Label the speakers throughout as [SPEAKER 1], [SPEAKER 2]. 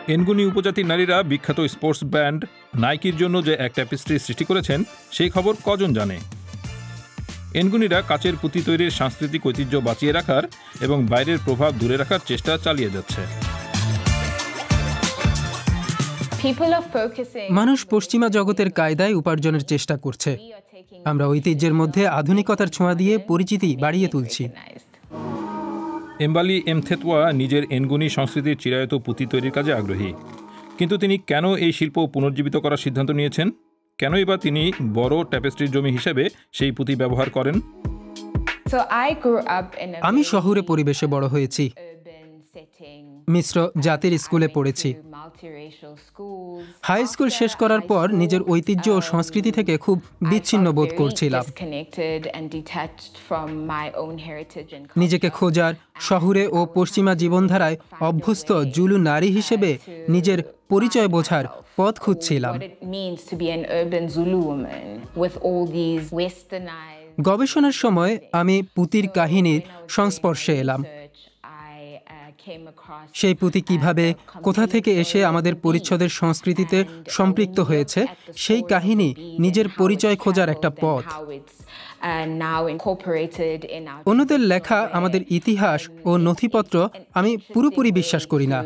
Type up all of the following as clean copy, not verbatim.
[SPEAKER 1] এনগুনি উপজাতির নারীরা বিখ্যাত স্পোর্টস ব্র্যান্ড নাইকির জন্য যে এক ট্যাপেস্ট্রি সৃষ্টি করেছেন সেই খবর কজন জানে? এনগুনিরা কাচের পুঁতি তৈরির সাংস্কৃতিক ঐতিহ্য বাঁচিয়ে রাখার এবং বাইরের প্রভাব দূরে রাখার চেষ্টা চালিয়ে যাচ্ছে।
[SPEAKER 2] মানুষ পশ্চিমা জগতের কায়দায় উপার্জনের চেষ্টা করছে। আমরা ঐতিহ্যের মধ্যে আধুনিকতার ছোঁয়া দিয়ে পরিচিতি বাড়িয়ে তুলছি।
[SPEAKER 1] এম্বালি এমথেতওয়া নিজের এনগুনি সংস্কৃতির চিরায়ত পুঁতি তৈরির কাজে আগ্রহী। কিন্তু তিনি কেন এই শিল্প পুনর্জীবিত করার সিদ্ধান্ত নিয়েছেন? কেনই বা তিনি বড় ট্যাপেস্ট্রির জমি হিসেবে সেই পুঁতি ব্যবহার করেন?
[SPEAKER 2] আমি শহুরে পরিবেশে বড় হয়েছি। মিশ্র জাতির স্কুলে পড়েছি। হাই স্কুল শেষ করার পর নিজের ঐতিহ্য ও সংস্কৃতি থেকে খুব বিচ্ছিন্ন বোধ করছিলাম। নিজেকে খোঁজার, শহুরে ও পশ্চিমা জীবনধারায় অভ্যস্ত জুলু নারী হিসেবে নিজের পরিচয় বোঝার পথ খুঁজছিলাম। গবেষণার সময় আমি পুঁতির কাহিনীর সংস্পর্শে এলাম। সেই পুঁতি কিভাবে, কোথা থেকে এসে আমাদের পরিচ্ছদের সংস্কৃতিতে সম্পৃক্ত হয়েছে, সেই কাহিনী নিজের পরিচয় খোঁজার একটা পথ। অন্যদের লেখা আমাদের ইতিহাস ও নথিপত্র আমি পুরোপুরি বিশ্বাস করি না।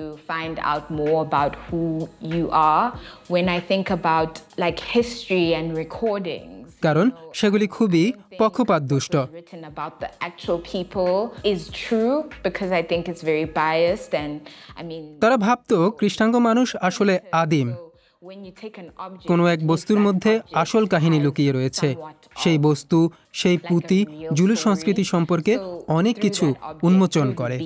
[SPEAKER 2] কারণ সেগুলি খুবই পক্ষপাতদুষ্ট। তারা ভাবত কৃষ্ণাঙ্গ মানুষ আসলে আদিম। কোনো এক বস্তুর মধ্যে আসল কাহিনী লুকিয়ে রয়েছে। সেই বস্তু, সেই পুঁতি জুলু সংস্কৃতি সম্পর্কে অনেক কিছু উন্মোচন করে।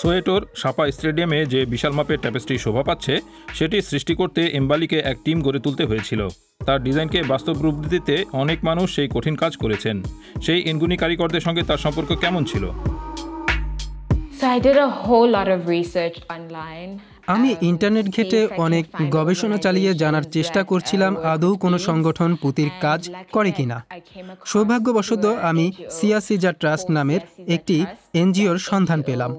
[SPEAKER 1] সোয়েটোর সাপা স্টেডিয়ামে যে বিশাল মাপের ট্যাপেস্ট্রি শোভা পাচ্ছে, সেটি সৃষ্টি করতে এম্বালিকে এক টিম গড়ে তুলতে হয়েছিল। তার ডিজাইনকে বাস্তব রূপ দিতে অনেক মানুষ সেই কঠিন কাজ করেছেন। সেই এনগুনি কারিগরদের সঙ্গে তার সম্পর্ক কেমন ছিল?
[SPEAKER 2] আমি ইন্টারনেট ঘেঁটে অনেক গবেষণা চালিয়ে জানার চেষ্টা করছিলাম আদৌ কোনো সংগঠন পুঁতির কাজ করে কিনা। সৌভাগ্যবশত আমি সিয়াসিজা ট্রাস্ট নামের একটি এনজিওর সন্ধান পেলাম।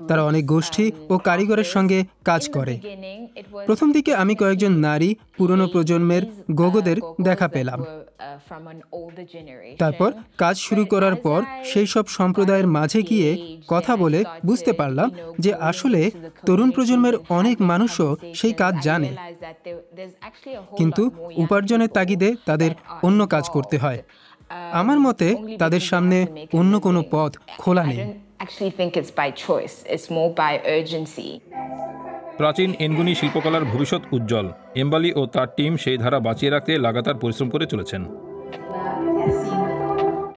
[SPEAKER 2] তারা অনেক গোষ্ঠী ও কারিগরের সঙ্গে কাজ করে। প্রথম দিকে আমি কয়েকজন নারী, পুরনো প্রজন্মের গোগোদের দেখা পেলাম। তারপর কাজ শুরু করার পর সেই সব সম্প্রদায়ের মাঝে গিয়ে কথা বলে বুঝতে পারলাম যে আসলে তরুণ প্রজন্মের অনেক মানুষও সেই কাজ জানে, কিন্তু উপার্জনের তাগিদে তাদের অন্য কাজ করতে হয়। আমার মতে তাদের সামনে অন্য কোনো পথ খোলা নেই।
[SPEAKER 1] প্রাচীন এনগুনি শিল্পকলার ভবিষ্যৎ উজ্জ্বল। এম্বালি ও তার টিম সেই ধারা বাঁচিয়ে রাখতে লাগাতার পরিশ্রম করে চলেছেন।